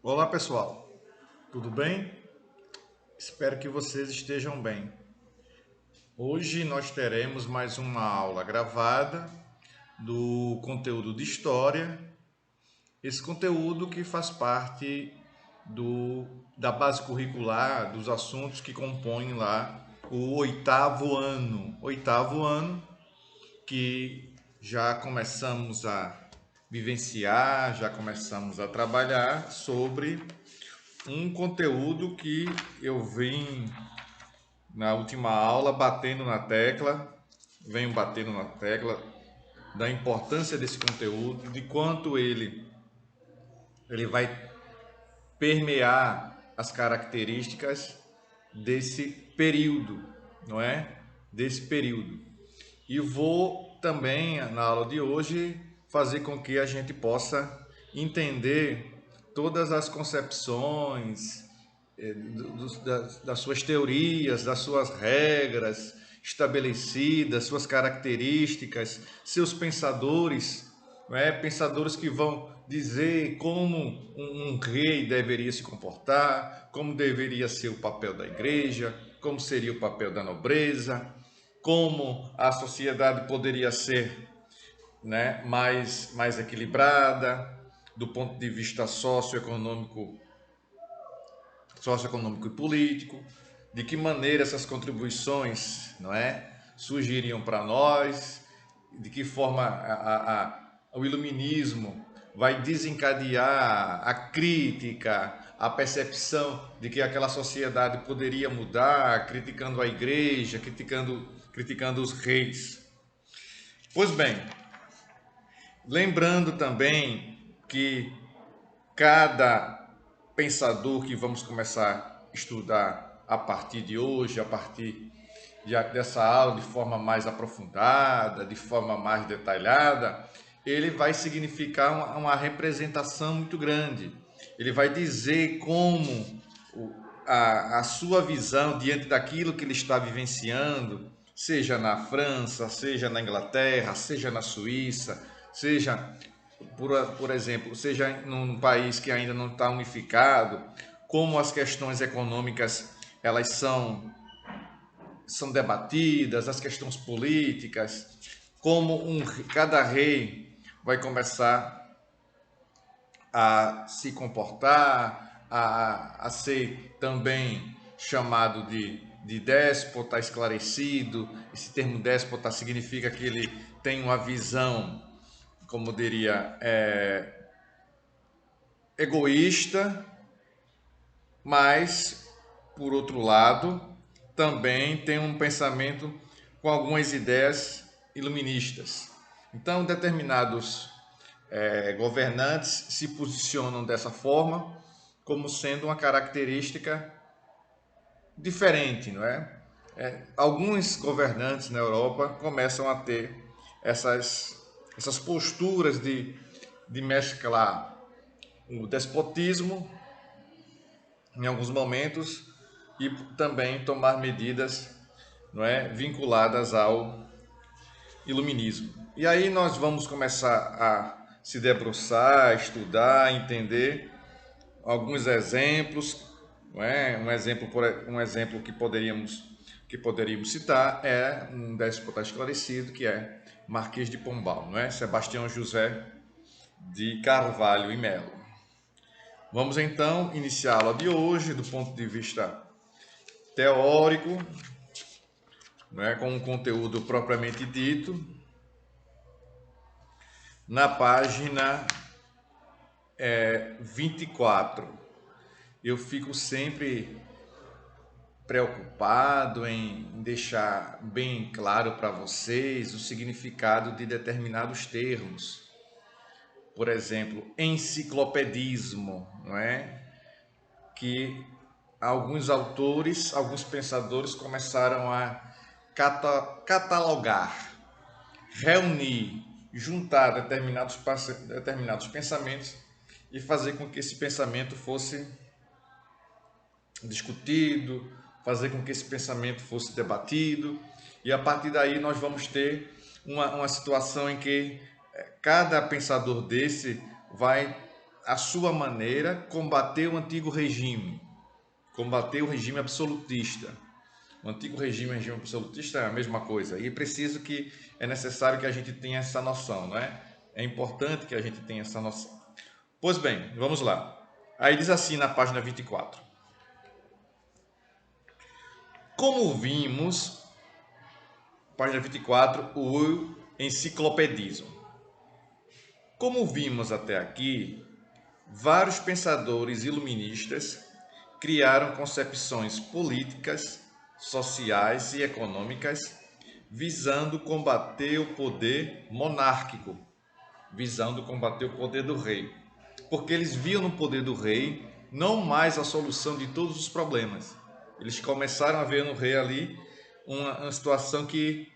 Olá pessoal, tudo bem? Espero que vocês estejam bem. Hoje nós teremos mais uma aula gravada do conteúdo de história, esse conteúdo que faz parte da base curricular dos assuntos que compõem lá o oitavo ano que já começamos a vivenciar, já começamos a trabalhar sobre um conteúdo que eu vim na última aula batendo na tecla, venho batendo na tecla da importância desse conteúdo, de quanto ele vai permear as características desse período, não é? Desse período. E vou também, na aula de hoje, fazer com que a gente possa entender todas as concepções, das suas teorias, das suas regras estabelecidas, suas características, seus pensadores, não é? Pensadores que vão dizer como um rei deveria se comportar, como deveria ser o papel da igreja, como seria o papel da nobreza, como a sociedade poderia ser, né, mais equilibrada do ponto de vista socioeconômico e político, de que maneira essas contribuições, não é, surgiriam para nós, de que forma o iluminismo vai desencadear a crítica, a percepção de que aquela sociedade poderia mudar, criticando a igreja, criticando os reis. Pois bem, lembrando também que cada pensador que vamos começar a estudar a partir de hoje, a partir dessa aula de forma mais aprofundada, de forma mais detalhada, ele vai significar uma representação muito grande. Ele vai dizer como a sua visão diante daquilo que ele está vivenciando, seja na França, seja na Inglaterra, seja na Suíça, seja por exemplo, seja num país que ainda não está unificado, como as questões econômicas elas são debatidas, as questões políticas, como cada rei vai começar a se comportar, a ser também chamado de déspota esclarecido. Esse termo déspota significa que ele tem uma visão, como diria, egoísta, mas, por outro lado, também tem um pensamento com algumas ideias iluministas. Então, determinados governantes se posicionam dessa forma, como sendo uma característica diferente, não é? Alguns governantes na Europa começam a ter essas posturas de mesclar o despotismo em alguns momentos e também tomar medidas, não é, vinculadas ao iluminismo. E aí nós vamos começar a se debruçar, estudar, entender alguns exemplos, não é? Um exemplo que poderíamos citar é um déspota esclarecido que é Marquês de Pombal, não é? Sebastião José de Carvalho e Melo. Vamos então iniciar a aula de hoje do ponto de vista teórico, né, com um conteúdo propriamente dito, na página 24. Eu fico sempre preocupado em deixar bem claro para vocês o significado de determinados termos. Por exemplo, enciclopedismo, não é? Que alguns autores, alguns pensadores começaram a catalogar, reunir, juntar determinados pensamentos e fazer com que esse pensamento fosse discutido, fazer com que esse pensamento fosse debatido, e a partir daí nós vamos ter uma situação em que cada pensador desse vai à sua maneira, combater o antigo regime, combater o regime absolutista. O antigo regime absolutista é a mesma coisa. E é necessário que a gente tenha essa noção, não é? É importante que a gente tenha essa noção. Pois bem, vamos lá. Aí diz assim na página 24. Como vimos, página 24, o enciclopedismo. Como vimos até aqui, vários pensadores iluministas criaram concepções políticas, sociais e econômicas visando combater o poder monárquico, visando combater o poder do rei. Porque eles viam no poder do rei não mais a solução de todos os problemas. Eles começaram a ver no rei ali uma situação que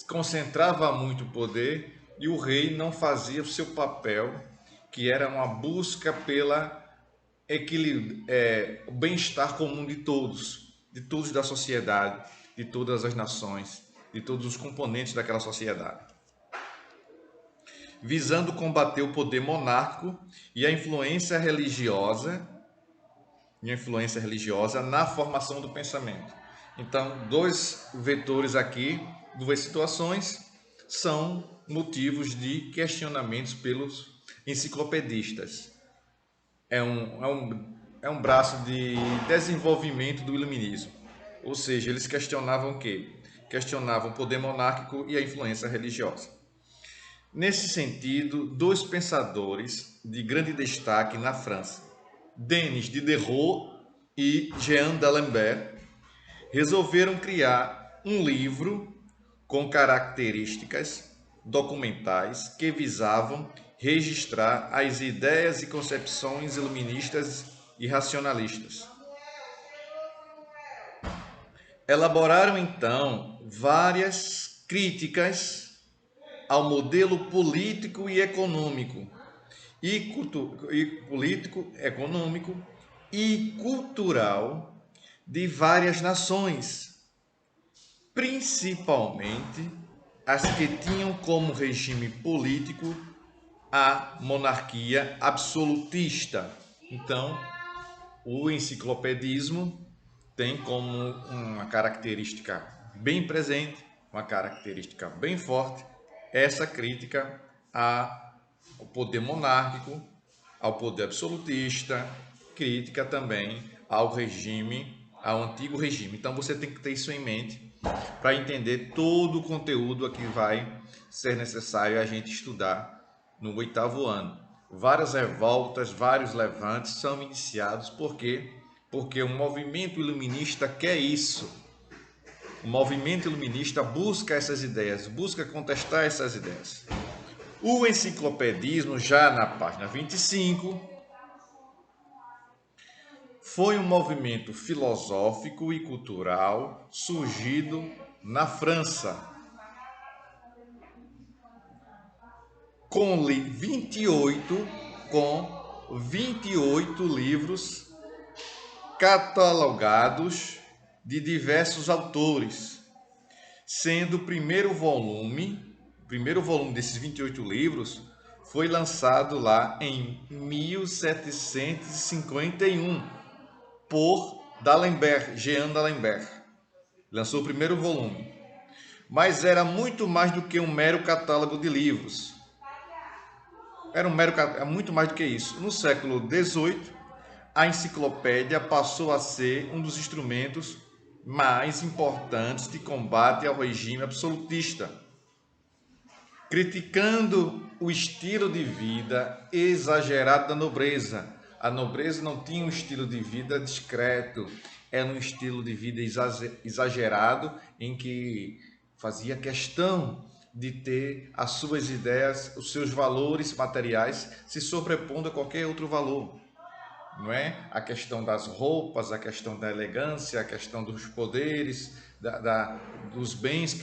concentrava muito o poder e o rei não fazia o seu papel, que era uma busca pela o bem-estar comum de todos da sociedade, de todas as nações, de todos os componentes daquela sociedade, visando combater o poder monárquico e a influência religiosa na formação do pensamento. Então, dois vetores aqui, duas situações, são motivos de questionamentos pelos enciclopedistas. É um braço de desenvolvimento do iluminismo. Ou seja, eles questionavam o quê? Questionavam o poder monárquico e a influência religiosa. Nesse sentido, dois pensadores de grande destaque na França, Denis Diderot e Jean d'Alembert, resolveram criar um livro com características documentais que visavam registrar as ideias e concepções iluministas e racionalistas. Elaboraram então várias críticas ao modelo político e econômico e cultural de várias nações, principalmente as que tinham como regime político a monarquia absolutista. Então, o enciclopedismo tem como uma característica bem presente, uma característica bem forte, essa crítica ao poder monárquico, ao poder absolutista, crítica também ao regime, ao antigo regime. Então você tem que ter isso em mente para entender todo o conteúdo que vai ser necessário a gente estudar no 8º ano. Várias revoltas, vários levantes são iniciados porque o movimento iluminista quer isso. O movimento iluminista busca essas ideias, busca contestar essas ideias. O enciclopedismo, já na página 25, foi um movimento filosófico e cultural surgido na França, com 28 livros catalogados de diversos autores, sendo o primeiro volume desses 28 livros foi lançado lá em 1751 por Jean d'Alembert. Lançou o primeiro volume. Mas era muito mais do que um mero catálogo de livros. Era muito mais do que isso. No século XVIII, a enciclopédia passou a ser um dos instrumentos mais importantes de combate ao regime absolutista, criticando o estilo de vida exagerado da nobreza. A nobreza não tinha um estilo de vida discreto, era um estilo de vida exagerado em que fazia questão de ter as suas ideias, os seus valores materiais se sobrepondo a qualquer outro valor. Não é? A questão das roupas, a questão da elegância, a questão dos poderes, dos bens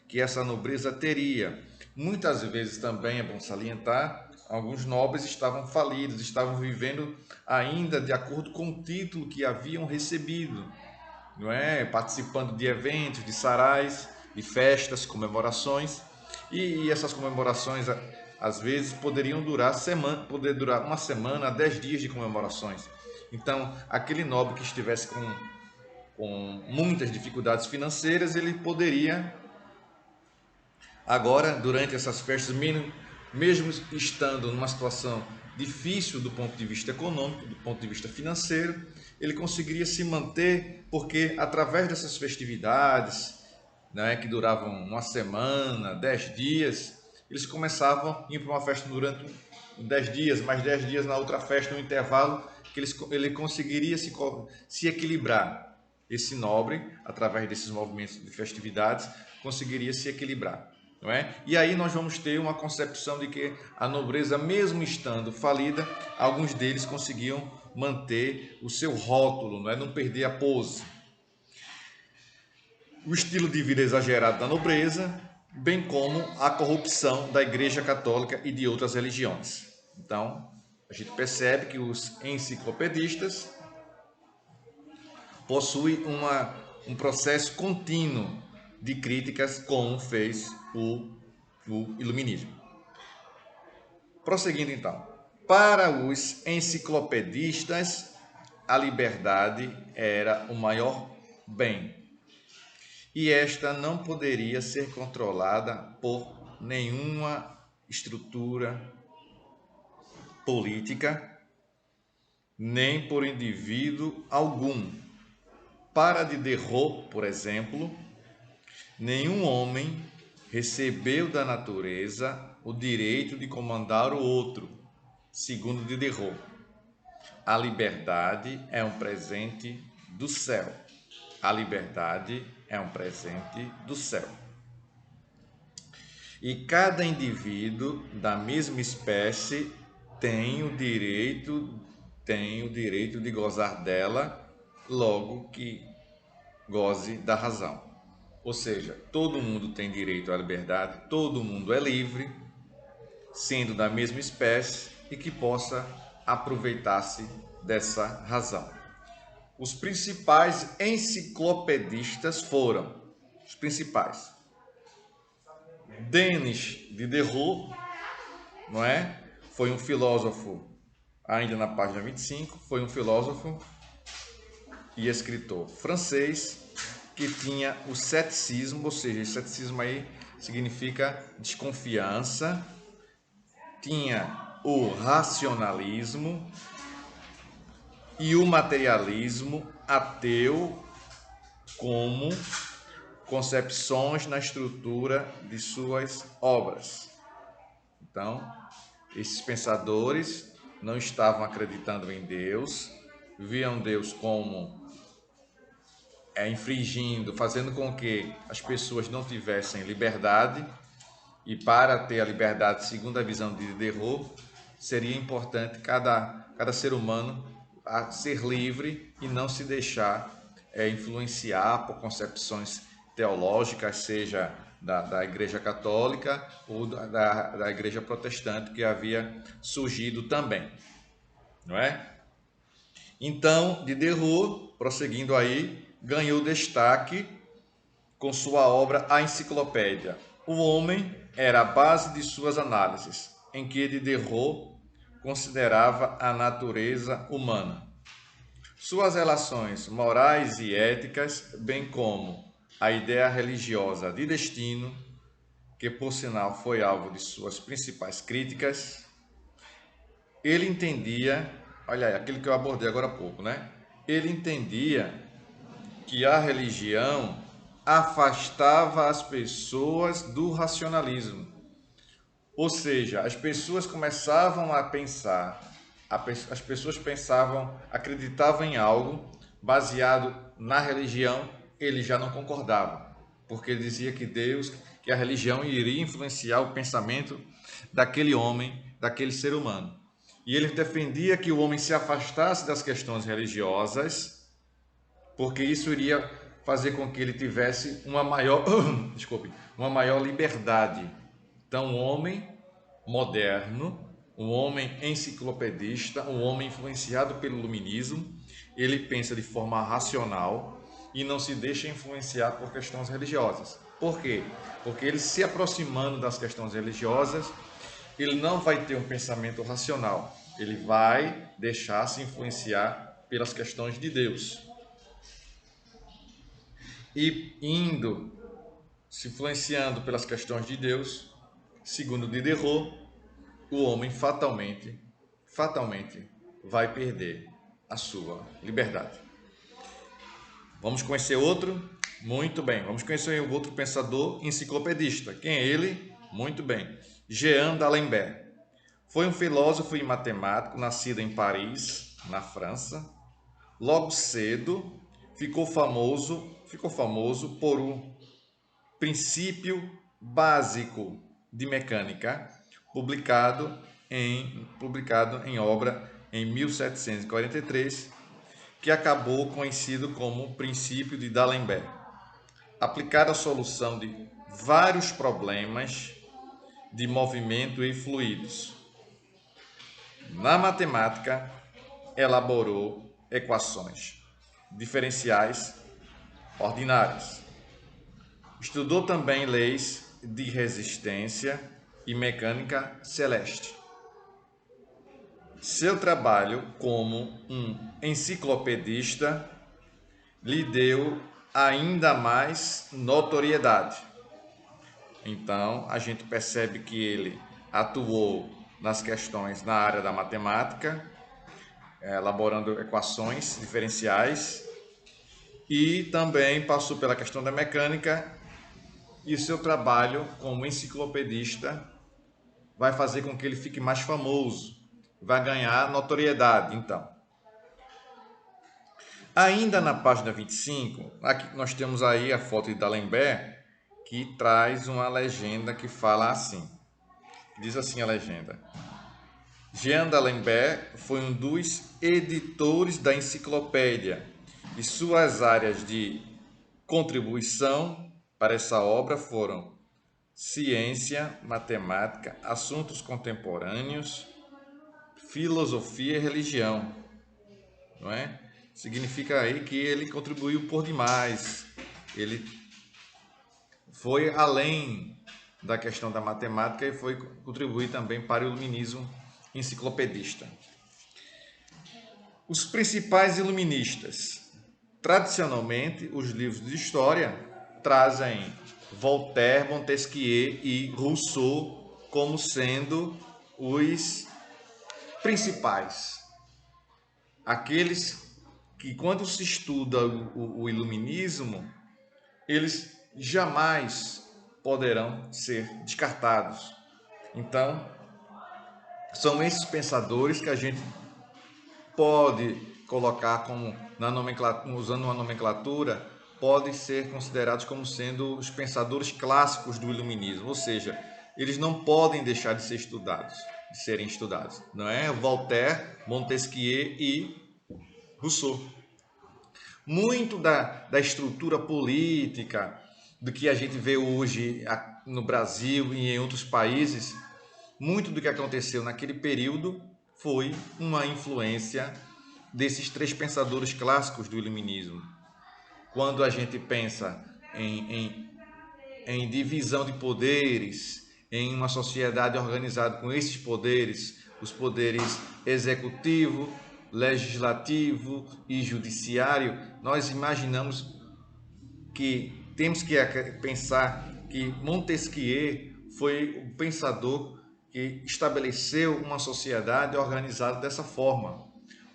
que essa nobreza teria. Muitas vezes também é bom salientar, alguns nobres estavam falidos, estavam vivendo ainda de acordo com o título que haviam recebido, não é? Participando de eventos, de sarais, de festas, comemorações, e essas comemorações às vezes poderiam durar poder durar uma semana, 10 dias de comemorações. Então, aquele nobre que estivesse com muitas dificuldades financeiras, ele poderia agora, durante essas festas, mesmo estando numa situação difícil do ponto de vista econômico, do ponto de vista financeiro, ele conseguiria se manter, porque através dessas festividades, né, que duravam uma semana, 10 dias, eles começavam a ir para uma festa durante 10 dias, mais 10 dias na outra festa, no intervalo, que ele conseguiria se equilibrar. Esse nobre, através desses movimentos de festividades, conseguiria se equilibrar. Não é? E aí nós vamos ter uma concepção de que a nobreza, mesmo estando falida, alguns deles conseguiam manter o seu rótulo, não perder a pose. O estilo de vida exagerado da nobreza, bem como a corrupção da Igreja Católica e de outras religiões. Então, a gente percebe que os enciclopedistas possuem um processo contínuo de críticas, como fez o iluminismo. Prosseguindo então, para os enciclopedistas, a liberdade era o maior bem, e esta não poderia ser controlada por nenhuma estrutura política, nem por indivíduo algum. Para Diderot, por exemplo, nenhum homem recebeu da natureza o direito de comandar o outro. Segundo Diderot, a liberdade é um presente do céu. A liberdade é um presente do céu. E cada indivíduo da mesma espécie tem o direito de gozar dela, logo que goze da razão. Ou seja, todo mundo tem direito à liberdade, todo mundo é livre, sendo da mesma espécie e que possa aproveitar-se dessa razão. Os principais enciclopedistas foram os principais. Denis Diderot, não é? Foi um filósofo, ainda na página 25, foi um filósofo e escritor francês que tinha o ceticismo, ou seja, esse ceticismo aí significa desconfiança, tinha o racionalismo e o materialismo ateu como concepções na estrutura de suas obras. Então, esses pensadores não estavam acreditando em Deus, viam Deus como infringindo, fazendo com que as pessoas não tivessem liberdade, e para ter a liberdade, segundo a visão de Diderot, seria importante cada ser humano a ser livre e não se deixar influenciar por concepções teológicas, seja da Igreja Católica ou da Igreja Protestante, que havia surgido também, não é? Então, Diderot, prosseguindo aí, ganhou destaque com sua obra A Enciclopédia. O homem era a base de suas análises, em que Diderot considerava a natureza humana, suas relações morais e éticas, bem como a ideia religiosa de destino, que por sinal foi alvo de suas principais críticas. Ele entendia, olha aí, aquilo que eu abordei agora há pouco, né? Ele entendia que a religião afastava as pessoas do racionalismo. Ou seja, as pessoas começavam a pensar, as pessoas pensavam, acreditavam em algo baseado na religião, ele já não concordava, porque ele dizia que Deus, que a religião iria influenciar o pensamento daquele homem, daquele ser humano. E ele defendia que o homem se afastasse das questões religiosas, porque isso iria fazer com que ele tivesse uma maior, uma maior liberdade. Então, um homem moderno, um homem enciclopedista, um homem influenciado pelo iluminismo, ele pensa de forma racional e não se deixa influenciar por questões religiosas. Por quê? Porque ele se aproximando das questões religiosas, ele não vai ter um pensamento racional, ele vai deixar-se influenciar pelas questões de Deus. E indo, se influenciando pelas questões de Deus, segundo Diderot, o homem fatalmente vai perder a sua liberdade. Vamos conhecer outro? Muito bem. Vamos conhecer o outro pensador enciclopedista. Quem é ele? Muito bem. Jean d'Alembert. Foi um filósofo e matemático nascido em Paris, na França. Logo cedo ficou famoso por um princípio básico de mecânica, publicado em obra em 1743, que acabou conhecido como princípio de D'Alembert, aplicado à solução de vários problemas de movimento e fluidos. Na matemática, elaborou equações diferenciais ordinárias. Estudou também leis de resistência e mecânica celeste. Seu trabalho como um enciclopedista lhe deu ainda mais notoriedade. Então, a gente percebe que ele atuou nas questões na área da matemática, elaborando equações diferenciais, e também passou pela questão da mecânica, e o seu trabalho como enciclopedista vai fazer com que ele fique mais famoso, vai ganhar notoriedade, então. Ainda na página 25, aqui nós temos aí a foto de D'Alembert, que traz uma legenda que fala assim. Diz assim a legenda: Jean d'Alembert foi um dos editores da enciclopédia e suas áreas de contribuição para essa obra foram ciência, matemática, assuntos contemporâneos, filosofia e religião, não é? Significa aí que ele contribuiu por demais, ele foi além da questão da matemática e foi contribuir também para o iluminismo enciclopedista. Os principais iluministas. Tradicionalmente, os livros de história trazem Voltaire, Montesquieu e Rousseau como sendo os principais. Aqueles que, quando se estuda o iluminismo, eles jamais poderão ser descartados. Então, são esses pensadores que a gente pode colocar como, usando uma nomenclatura, podem ser considerados como sendo os pensadores clássicos do iluminismo, ou seja, eles não podem deixar de serem estudados, não é? Voltaire, Montesquieu e Rousseau. Muito da estrutura política, do que a gente vê hoje no Brasil e em outros países, muito do que aconteceu naquele período foi uma influência desses três pensadores clássicos do iluminismo. Quando a gente pensa em divisão de poderes, em uma sociedade organizada com esses poderes, os poderes executivo, legislativo e judiciário, nós imaginamos que temos que pensar que Montesquieu foi o pensador que estabeleceu uma sociedade organizada dessa forma.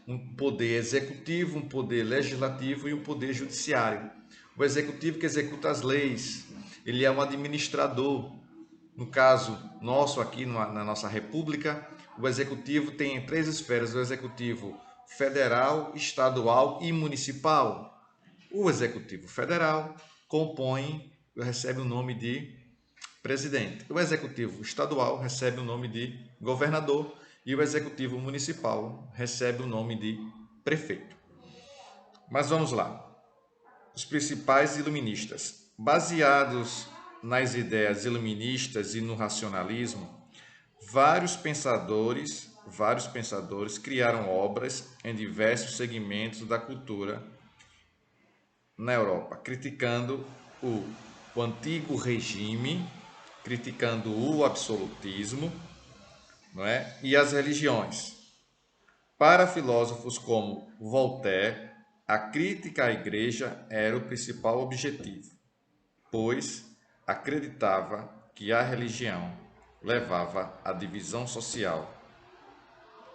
Um poder executivo, um poder legislativo e um poder judiciário. O executivo que executa as leis, ele é um administrador. No caso nosso aqui na nossa república, o executivo tem três esferas: o executivo federal, estadual e municipal. O executivo federal recebe o nome de presidente. O executivo estadual recebe o nome de governador e o executivo municipal recebe o nome de prefeito. Mas vamos lá. Os principais iluministas. Baseados nas ideias iluministas e no racionalismo, vários pensadores criaram obras em diversos segmentos da cultura na Europa, criticando o antigo regime, criticando o absolutismo não é? E as religiões. Para filósofos como Voltaire, a crítica à igreja era o principal objetivo, pois acreditava que a religião levava à divisão social,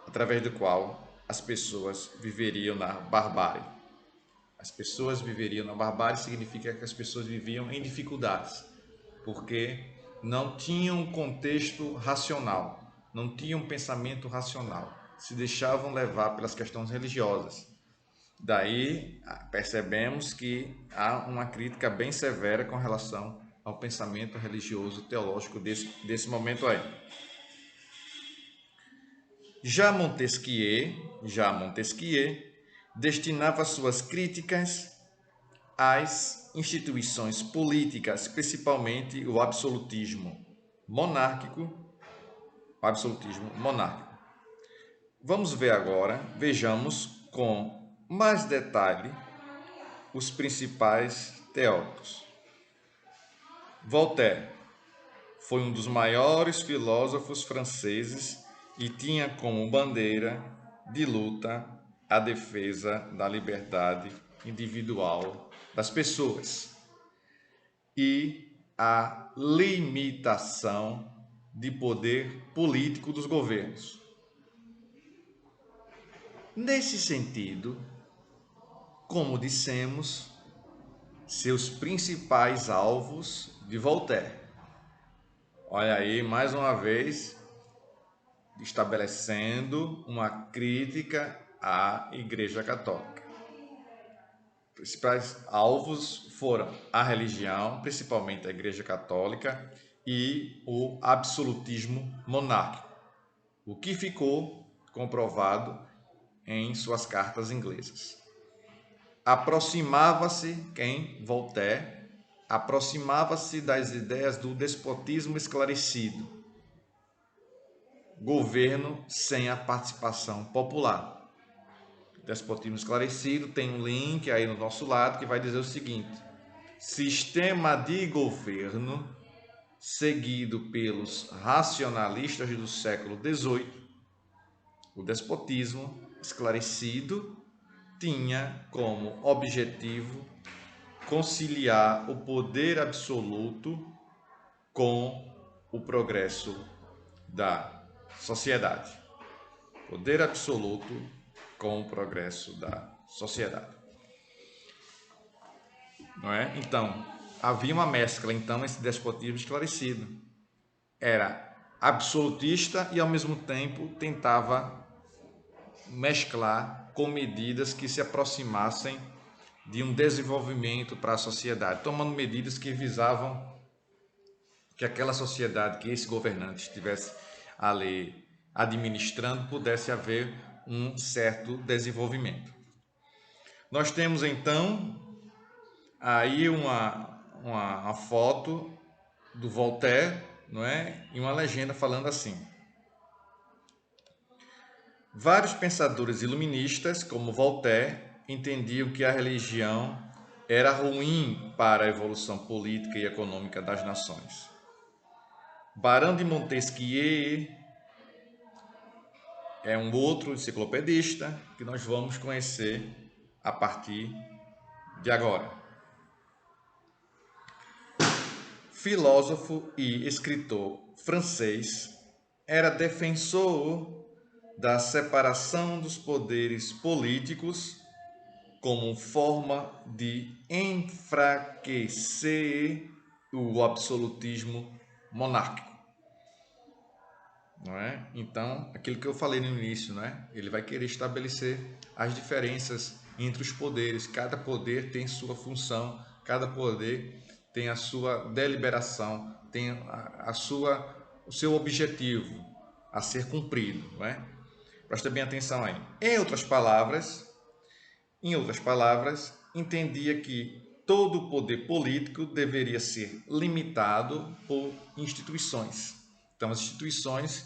através do qual as pessoas viveriam na barbárie. As pessoas viveriam na barbárie significa que as pessoas viviam em dificuldades, porque não tinham um contexto racional, não tinham um pensamento racional, se deixavam levar pelas questões religiosas. Daí percebemos que há uma crítica bem severa com relação ao pensamento religioso teológico desse momento aí. Já Montesquieu destinava suas críticas às instituições políticas, principalmente o absolutismo monárquico. Vamos ver agora, vejamos com mais detalhe os principais teóricos. Voltaire foi um dos maiores filósofos franceses e tinha como bandeira de luta a defesa da liberdade individual das pessoas e a limitação de poder político dos governos. Nesse sentido, como dissemos, seus principais alvos de Voltaire. Olha aí, mais uma vez, estabelecendo uma crítica à Igreja Católica. Os principais alvos foram a religião, principalmente a Igreja Católica, e o absolutismo monárquico, o que ficou comprovado em suas cartas inglesas. Voltaire, aproximava-se das ideias do despotismo esclarecido, governo sem a participação popular. Despotismo esclarecido tem um link aí no nosso lado que vai dizer o seguinte: sistema de governo seguido pelos racionalistas do século XVIII. O despotismo esclarecido tinha como objetivo conciliar o poder absoluto com o progresso da sociedade. Poder absoluto com o progresso da sociedade. Não é? Então, havia uma mescla, então, esse despotismo esclarecido. Era absolutista e, ao mesmo tempo, tentava mesclar com medidas que se aproximassem de um desenvolvimento para a sociedade, tomando medidas que visavam que aquela sociedade, que esse governante estivesse ali administrando, pudesse haver um certo desenvolvimento. Nós temos então aí uma foto do Voltaire, não é? E uma legenda falando assim: vários pensadores iluministas, como Voltaire, entendiam que a religião era ruim para a evolução política e econômica das nações. Barão de Montesquieu é um outro enciclopedista que nós vamos conhecer a partir de agora. Filósofo e escritor francês, era defensor da separação dos poderes políticos como forma de enfraquecer o absolutismo monárquico. Não é? Então, aquilo que eu falei no início, não é? Ele vai querer estabelecer as diferenças entre os poderes. Cada poder tem sua função, cada poder tem a sua deliberação, tem o seu objetivo a ser cumprido, não é? Presta bem atenção aí. Em outras palavras, entendia que todo o poder político deveria ser limitado por instituições. Então, as instituições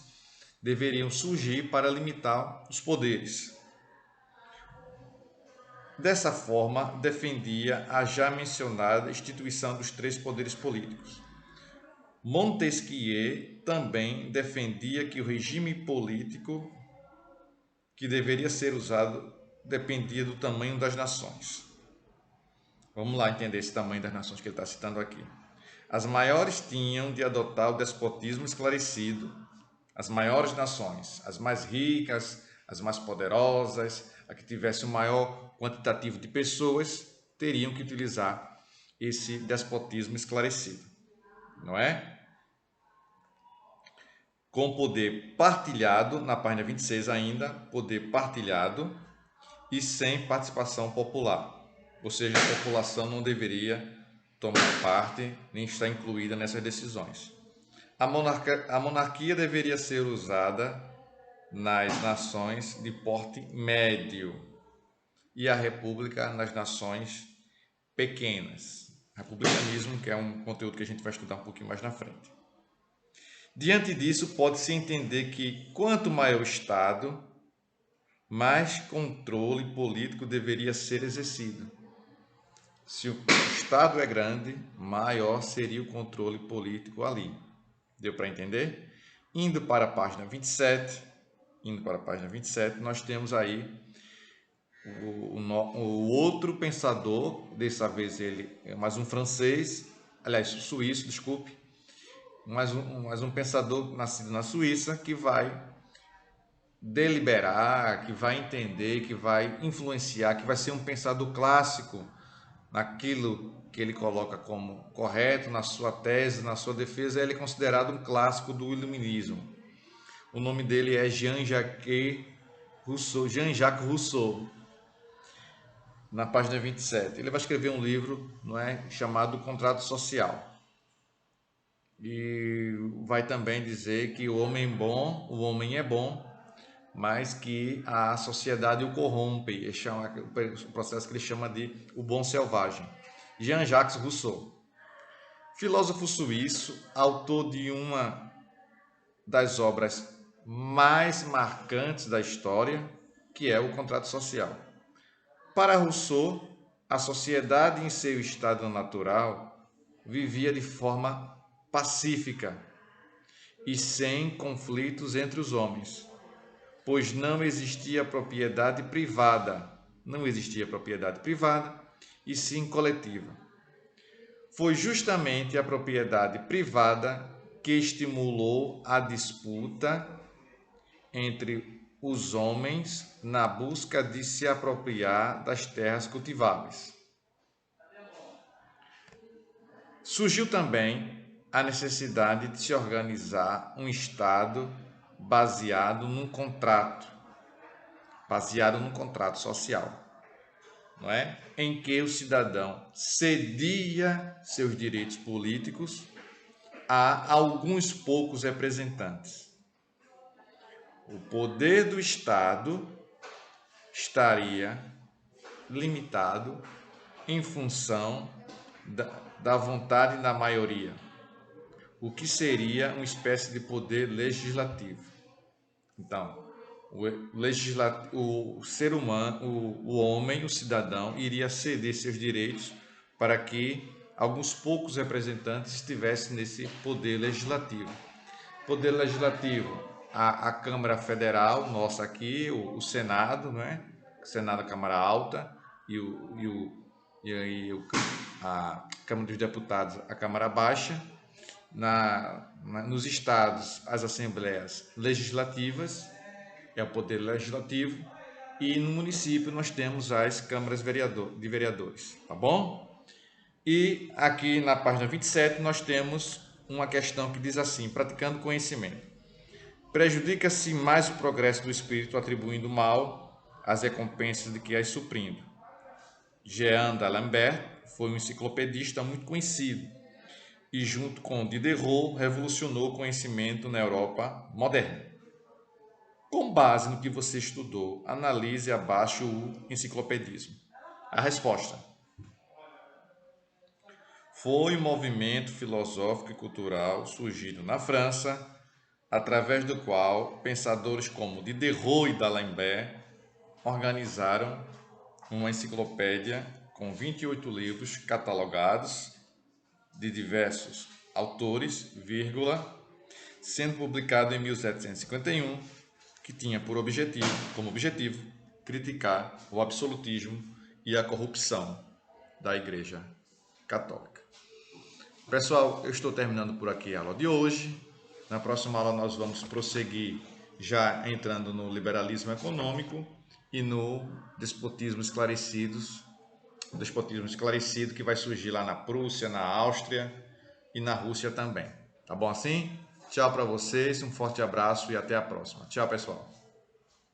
deveriam surgir para limitar os poderes. Dessa forma, defendia a já mencionada instituição dos três poderes políticos. Montesquieu também defendia que o regime político que deveria ser usado dependia do tamanho das nações. Vamos lá entender esse tamanho das nações que ele está citando aqui. As maiores tinham de adotar o despotismo esclarecido. As maiores nações, as mais ricas, as mais poderosas, a que tivesse o maior quantitativo de pessoas, teriam que utilizar esse despotismo esclarecido, não é? Com poder partilhado, na página 26 ainda, poder partilhado e sem participação popular. Ou seja, a população não deveria tomar parte nem estar incluída nessas decisões. A monarquia deveria ser usada nas nações de porte médio e a república nas nações pequenas. Republicanismo, que é um conteúdo que a gente vai estudar um pouquinho mais na frente. Diante disso, pode-se entender que quanto maior o Estado, mais controle político deveria ser exercido. Se o Estado é grande, maior seria o controle político ali. Deu para entender? Indo para a página 27, nós temos aí o outro pensador, dessa vez ele é mais um francês, aliás, suíço, desculpe, mais um pensador nascido na Suíça que vai deliberar, que vai entender, que vai influenciar, que vai ser um pensador clássico naquilo que ele coloca como correto, na sua tese, na sua defesa. Ele é considerado um clássico do iluminismo. O nome dele é Jean-Jacques Rousseau, na página 27. Ele vai escrever um livro, não é, chamado Contrato Social. E vai também dizer que o homem é bom, mas que a sociedade o corrompe. O processo que ele chama de o bom selvagem. Jean-Jacques Rousseau. Filósofo suíço, autor de uma das obras mais marcantes da história, que é o Contrato Social. Para Rousseau, a sociedade em seu estado natural vivia de forma pacífica e sem conflitos entre os homens, pois não existia propriedade privada, e sim coletiva. Foi justamente a propriedade privada que estimulou a disputa entre os homens na busca de se apropriar das terras cultiváveis. Surgiu também a necessidade de se organizar um Estado baseado num contrato social, não é? Em que o cidadão cedia seus direitos políticos a alguns poucos representantes. O poder do Estado estaria limitado em função da vontade da maioria, o que seria uma espécie de poder legislativo. Então, o ser humano, o homem, o cidadão, iria ceder seus direitos para que alguns poucos representantes estivessem nesse poder legislativo. Poder legislativo, a Câmara Federal, nossa aqui, o Senado, não é? O Senado, a Câmara Alta, a Câmara dos Deputados, a Câmara Baixa. Nos estados, as assembleias legislativas, é o poder legislativo, e no município nós temos as câmaras de vereadores, tá bom? E aqui na página 27 nós temos uma questão que diz assim: praticando conhecimento. Prejudica-se mais o progresso do espírito atribuindo mal às recompensas de que as suprindo. Jean d'Alembert foi um enciclopedista muito conhecido e, junto com Diderot, revolucionou o conhecimento na Europa moderna. Com base no que você estudou, analise abaixo o enciclopedismo. A resposta: foi um movimento filosófico e cultural surgido na França, através do qual pensadores como Diderot e d'Alembert organizaram uma enciclopédia com 28 livros catalogados de diversos autores, vírgula, sendo publicado em 1751, que tinha como objetivo criticar o absolutismo e a corrupção da Igreja Católica. Pessoal, eu estou terminando por aqui a aula de hoje. Na próxima aula nós vamos prosseguir já entrando no liberalismo econômico e no despotismo esclarecido que vai surgir lá na Prússia, na Áustria e na Rússia também. Tá bom assim? Tchau para vocês, um forte abraço e até a próxima. Tchau, pessoal.